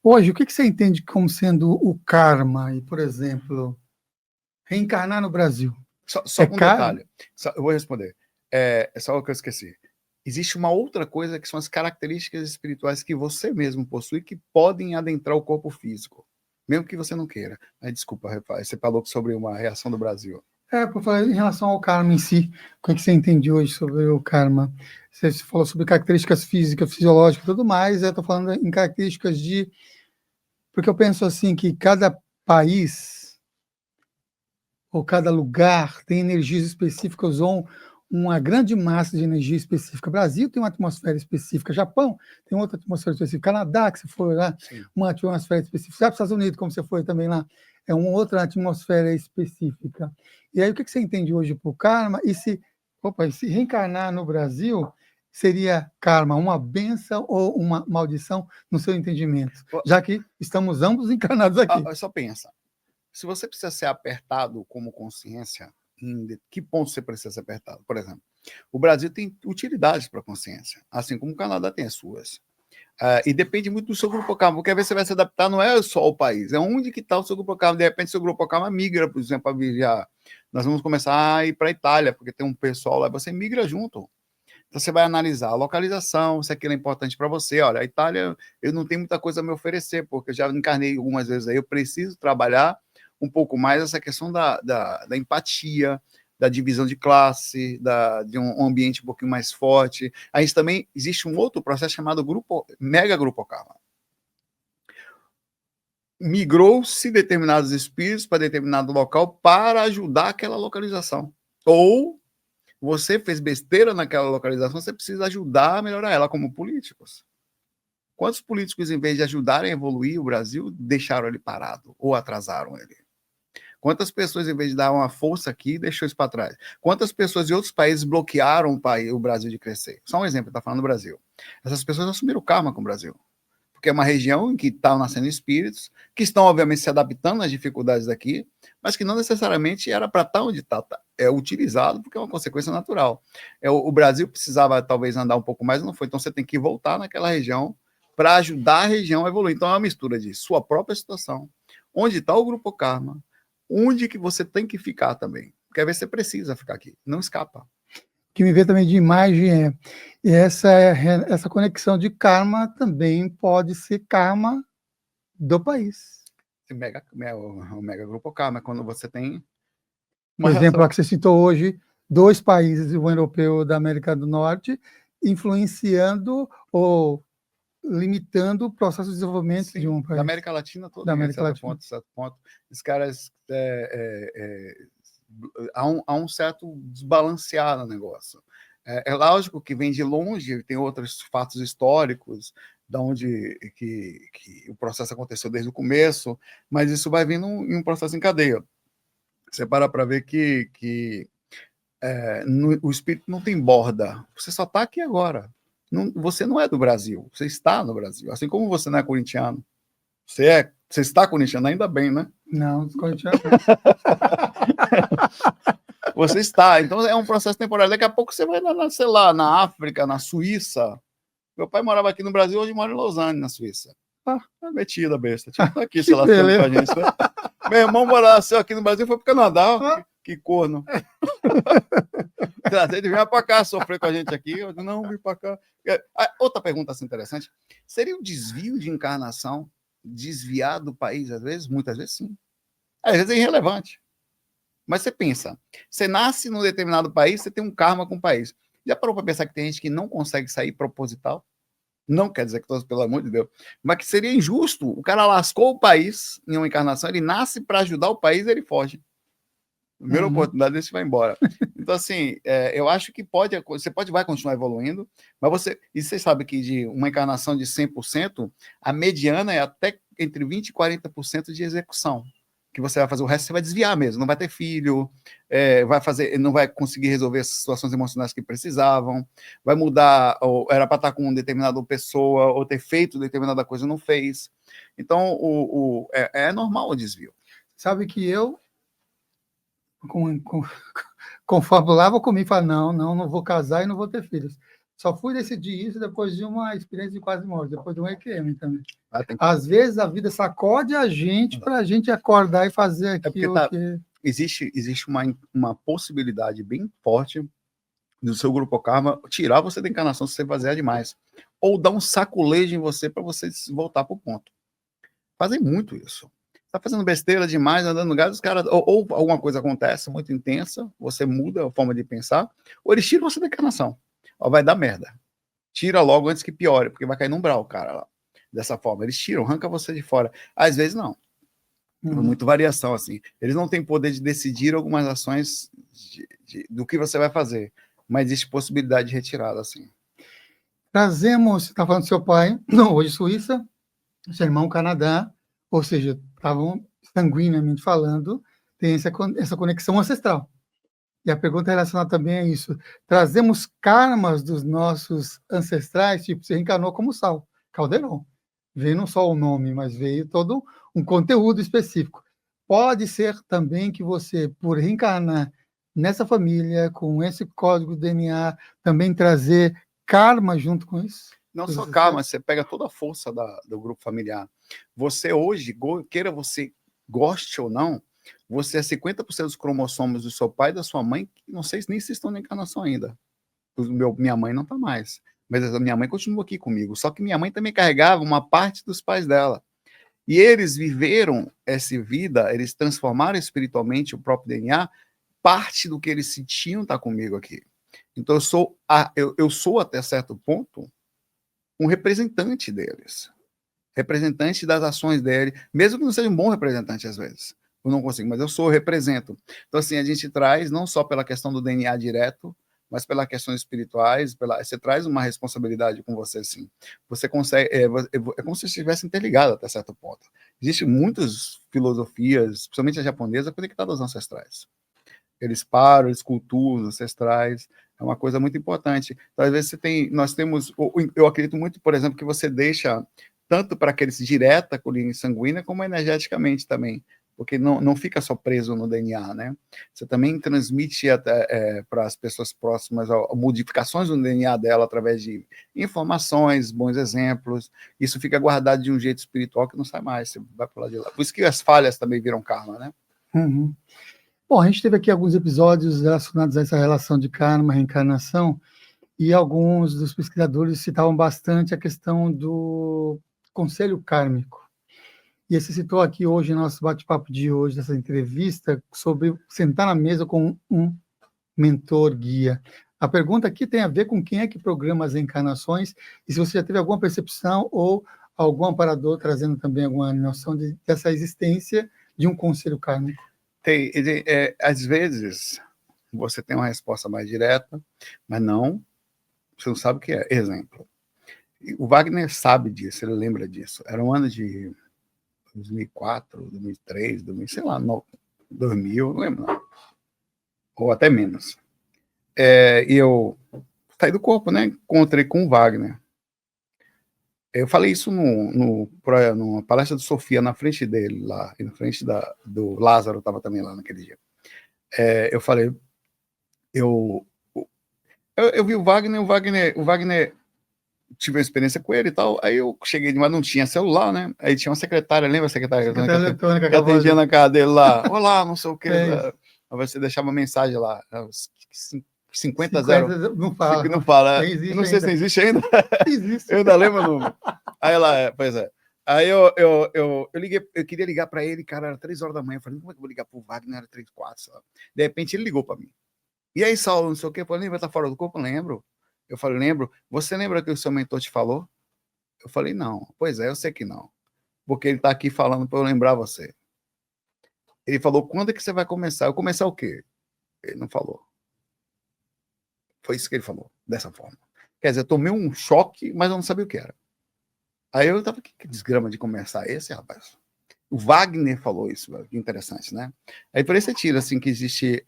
Hoje, o que você entende como sendo o karma? E, por exemplo, reencarnar no Brasil. Só um detalhe, eu vou responder. É só o que eu esqueci. Existe uma outra coisa que são as características espirituais que você mesmo possui que podem adentrar o corpo físico, mesmo que você não queira. Desculpa, você falou sobre uma reação do Brasil. Por falar em relação ao karma em si, o que você entende hoje sobre o karma? Você falou sobre características físicas, fisiológicas e tudo mais, eu estou falando em características de... Porque eu penso assim, que cada país ou cada lugar tem energias específicas ou uma grande massa de energia específica. O Brasil tem uma atmosfera específica, Japão tem outra atmosfera específica, Canadá, que você foi lá, sim, uma atmosfera específica, sabe, Estados Unidos, como você foi também lá, é uma outra atmosfera específica. E aí, o que você entende hoje por karma? E se reencarnar no Brasil seria karma, uma benção ou uma maldição no seu entendimento? Já que estamos ambos encarnados aqui. Só pensa, se você precisa ser apertado como consciência, em que ponto você precisa ser apertado? Por exemplo, o Brasil tem utilidades para a consciência, assim como o Canadá tem as suas. E depende muito do seu grupo karma, porque às vezes você vai se adaptar, não é só o país, é onde que está o seu grupo karma. De repente, seu grupo karma migra, por exemplo, para viajar. Nós vamos começar a ir para a Itália, porque tem um pessoal lá, você migra junto. Então, você vai analisar a localização, se aquilo é importante para você. Olha, a Itália, eu não tenho muita coisa a me oferecer, porque eu já encarnei algumas vezes aí, eu preciso trabalhar um pouco mais essa questão da empatia, da divisão de classe, de um ambiente um pouquinho mais forte. Aí também existe um outro processo chamado mega grupo karma. Migrou-se determinados espíritos para determinado local para ajudar aquela localização. Ou você fez besteira naquela localização, você precisa ajudar a melhorar ela, como políticos. Quantos políticos, em vez de ajudarem a evoluir o Brasil, deixaram ele parado ou atrasaram ele? Quantas pessoas, em vez de dar uma força aqui, deixou isso para trás? Quantas pessoas de outros países bloquearam o Brasil de crescer? Só um exemplo, está falando do Brasil. Essas pessoas assumiram o karma com o Brasil, porque é uma região em que estão nascendo espíritos, que estão, obviamente, se adaptando às dificuldades daqui, mas que não necessariamente era para estar onde está. É utilizado porque é uma consequência natural. O Brasil precisava, talvez, andar um pouco mais, não foi. Então, você tem que voltar naquela região para ajudar a região a evoluir. Então, é uma mistura de sua própria situação, onde está o grupo karma, onde que você tem que ficar também. Porque às vezes você precisa ficar aqui, não escapa. O que me vê também de imagem essa conexão de karma também pode ser karma do país. O mega grupo karma, quando você tem por exemplo, a que você citou hoje, 2 países, o europeu da América do Norte, influenciando ou limitando o processo de desenvolvimento, sim, de um país. Da América Latina toda, da América Latina. Certo ponto. Os caras... há um certo desbalancear no negócio. É lógico que vem de longe, tem outros fatos históricos, da onde que o processo aconteceu desde o começo, mas isso vai vindo em um processo em cadeia. Você para ver que o espírito não tem borda, você só está aqui agora. Você não é do Brasil, você está no Brasil. Assim como você não é corintiano. Você está corintiano, ainda bem, né? Não, corintiano. Você está. Então é um processo temporário. Daqui a pouco você vai nascer lá na África, na Suíça. Meu pai morava aqui no Brasil, hoje mora em Lausanne, na Suíça. Metida, besta. Tipo, tá aqui, sei lá, com a gente. Né? Meu irmão nasceu aqui no Brasil, foi pro Canadá. Que corno. Ele veio para cá, sofrer com a gente aqui. Eu disse, não, vim para cá. Outra pergunta assim, interessante. Seria um desvio de encarnação desviar do país, às vezes? Muitas vezes, sim. Às vezes é irrelevante. Mas você pensa, você nasce num determinado país, você tem um karma com o país. Já parou para pensar que tem gente que não consegue sair proposital? Não quer dizer que todos, pelo amor de Deus, mas que seria injusto. O cara lascou o país em uma encarnação, ele nasce para ajudar o país, ele foge. Primeira oportunidade, ele vai embora. Então, assim, eu acho que vai continuar evoluindo, mas e você sabe que de uma encarnação de 100%, a mediana é até entre 20% e 40% de execução. Que você vai fazer, o resto você vai desviar mesmo, não vai ter filho, não vai conseguir resolver as situações emocionais que precisavam, vai mudar, ou era para estar com uma determinada pessoa, ou ter feito determinada coisa, não fez. Então, é normal o desvio. Sabe que eu confabulava comigo, falava, não vou casar e não vou ter filhos. Só fui decidir isso depois de uma experiência de quase morte, depois de um EQM também. Tem que... Às vezes a vida sacode a gente para a gente acordar e fazer aquilo que... Existe uma possibilidade bem forte do seu grupo karma tirar você da encarnação se você fazer demais. Ou dar um saculejo em você para você voltar para o ponto. Fazem muito isso. Tá fazendo besteira demais, andando no gás, os caras... Ou alguma coisa acontece muito intensa, você muda a forma de pensar, ou eles tiram você da encarnação. Ó, vai dar merda. Tira logo antes que piore, porque vai cair num brau, cara, lá. Dessa forma. Eles tiram, arranca você de fora. Às vezes, não. Muita variação, assim. Eles não têm poder de decidir algumas ações do que você vai fazer, mas existe possibilidade de retirada, assim. Trazemos, você está falando do seu pai, não, hoje Suíça, seu irmão Canadá, ou seja, estavam sanguineamente falando, tem essa conexão ancestral. E a pergunta relacionada também a isso. Trazemos karmas dos nossos ancestrais, tipo, você reencarnou como Sal, Caldeirão. Veio não só o nome, mas veio todo um conteúdo específico. Pode ser também que você, por reencarnar nessa família, com esse código DNA, também trazer karma junto com isso? Não só karma, você pega toda a força do grupo familiar. Você hoje, queira você goste ou não, você é 50% dos cromossomos do seu pai e da sua mãe, não sei nem se estão na encarnação ainda. Minha mãe não está mais, mas a minha mãe continua aqui comigo. Só que minha mãe também carregava uma parte dos pais dela. E eles viveram essa vida, eles transformaram espiritualmente o próprio DNA, parte do que eles sentiam está comigo aqui. Então eu sou até certo ponto um representante deles. Representante das ações dele, mesmo que não seja um bom representante às vezes. Eu não consigo, mas eu represento. Então, assim, a gente traz, não só pela questão do DNA direto, mas pelas questões espirituais, você traz uma responsabilidade com você, sim. Você consegue, é como se estivesse interligado até certo ponto. Existem muitas filosofias, principalmente a japonesa, conectadas aos ancestrais. Eles param, eles cultuam os ancestrais, é uma coisa muito importante. Então, às vezes, eu acredito muito, por exemplo, que você deixa tanto para aqueles direta com linha sanguínea, como energeticamente também, porque não fica só preso no DNA, né? Você também transmite até para as pessoas próximas modificações no DNA dela através de informações, bons exemplos. Isso fica guardado de um jeito espiritual que não sai mais, você vai para lá de lá. Por isso que as falhas também viram karma, né? Uhum. Bom, a gente teve aqui alguns episódios relacionados a essa relação de karma, reencarnação, e alguns dos pesquisadores citavam bastante a questão do conselho kármico. E você citou aqui hoje, no nosso bate-papo de hoje, dessa entrevista, sobre sentar na mesa com um mentor guia. A pergunta aqui tem a ver com quem é que programa as encarnações, e se você já teve alguma percepção ou algum amparador trazendo também alguma noção dessa existência de um conselho kármico. Às vezes, você tem uma resposta mais direta, mas você não sabe o que é. Exemplo, o Wagner sabe disso, ele lembra disso. Era um ano de 2004, 2003, 2000, sei lá, 2000, não lembro não. Ou até menos. E eu saí do corpo, né? Encontrei com o Wagner. Eu falei isso numa palestra do Sofia, na frente dele, lá, na frente do Lázaro, estava também lá naquele dia. Eu falei, eu vi o Wagner tive uma experiência com ele e tal, aí eu cheguei, mas não tinha celular, né? Aí tinha uma secretária, lembra a secretária que atendia na casa dele lá, olá, não sei o que, aí você deixava uma mensagem lá, 50 não fala. Não fala. Eu não sei se existe ainda. Existe. Eu ainda lembro o número. Aí ela, pois é. Aí eu liguei, eu queria ligar para ele, cara, era 3 horas da manhã. Eu falei, como é que eu vou ligar pro Wagner? Era 3, 4, sei lá. De repente ele ligou para mim. E aí, Saulo, não sei o que, eu falei, lembra, tá fora do corpo? Lembro. Eu falei, lembro. Você lembra que o seu mentor te falou? Eu falei, não. Pois é, eu sei que não. Porque ele tá aqui falando para eu lembrar você. Ele falou, quando é que você vai começar? Eu começar o quê? Ele não falou. Foi isso que ele falou, dessa forma. Quer dizer, eu tomei um choque, mas eu não sabia o que era. Aí eu tava, que desgrama de conversar esse, rapaz? O Wagner falou isso, que interessante, né? Aí por aí você tira, assim, que existe,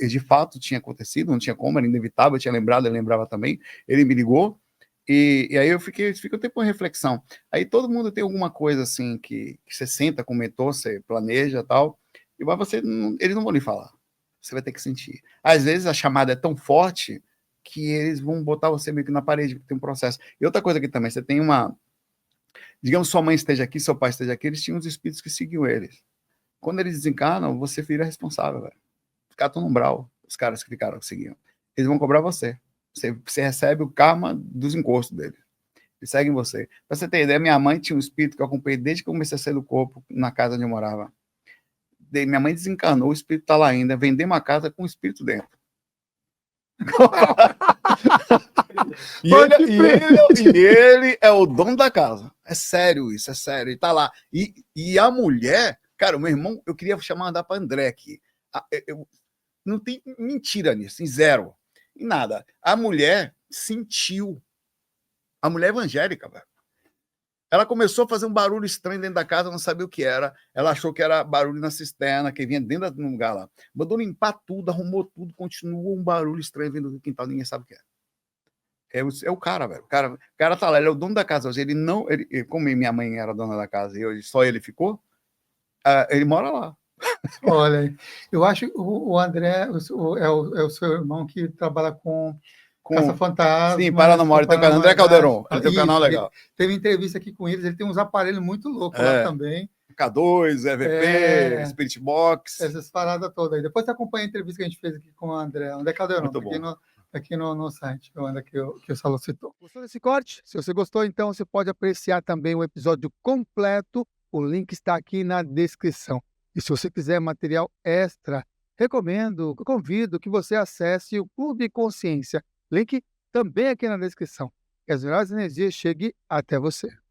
de fato tinha acontecido, não tinha como, era inevitável, eu tinha lembrado, ele lembrava também, ele me ligou, e aí eu fiquei um tempo em reflexão. Aí todo mundo tem alguma coisa, assim, que você senta com o mentor, você planeja e tal, mas eles não vão lhe falar, você vai ter que sentir. Às vezes a chamada é tão forte que eles vão botar você meio que na parede, porque tem um processo. E outra coisa aqui também, você tem uma... Digamos, sua mãe esteja aqui, seu pai esteja aqui, eles tinham os espíritos que seguiam eles. Quando eles desencarnam, você vira responsável, velho. Ficar no umbral, os caras que ficaram, que seguiam. Eles vão cobrar você. Você recebe o karma dos encostos deles. Eles seguem você. Pra você ter ideia, minha mãe tinha um espírito que eu acompanhei desde que eu comecei a sair do corpo, na casa onde eu morava. Minha mãe desencarnou, o espírito tá lá ainda, vendeu uma casa com o espírito dentro. E ele é o dono da casa. É sério isso, é sério. E tá lá. E a mulher, cara, o meu irmão, eu queria mandar para André aqui. Não tem mentira nisso, em zero. Em nada. A mulher sentiu. A mulher evangélica, velho. Ela começou a fazer um barulho estranho dentro da casa, não sabia o que era. Ela achou que era barulho na cisterna, que vinha dentro do lugar lá. Mandou limpar tudo, arrumou tudo, continuou um barulho estranho vindo do quintal, ninguém sabe o que é. É o cara, velho. O cara tá lá, ele é o dono da casa hoje. Ele não. Como minha mãe era dona da casa e hoje só ele ficou, ele mora lá. Olha, eu acho que o André é o seu irmão que trabalha com Caça-Fantasma. Sim, Paranormal. Ele tem o canal André Calderon. Ele tem um canal legal. Teve entrevista aqui com eles, ele tem uns aparelhos muito loucos lá também. K2, EVP, Spirit Box. Essas paradas todas aí. Depois você acompanha a entrevista que a gente fez aqui com o André Calderon. Muito bom. Aqui no site, que o Saulo citou. Gostou desse corte? Se você gostou, então você pode apreciar também o episódio completo. O link está aqui na descrição. E se você quiser material extra, convido que você acesse o Clube Consciência. Link também aqui na descrição. Que as melhores energias cheguem até você.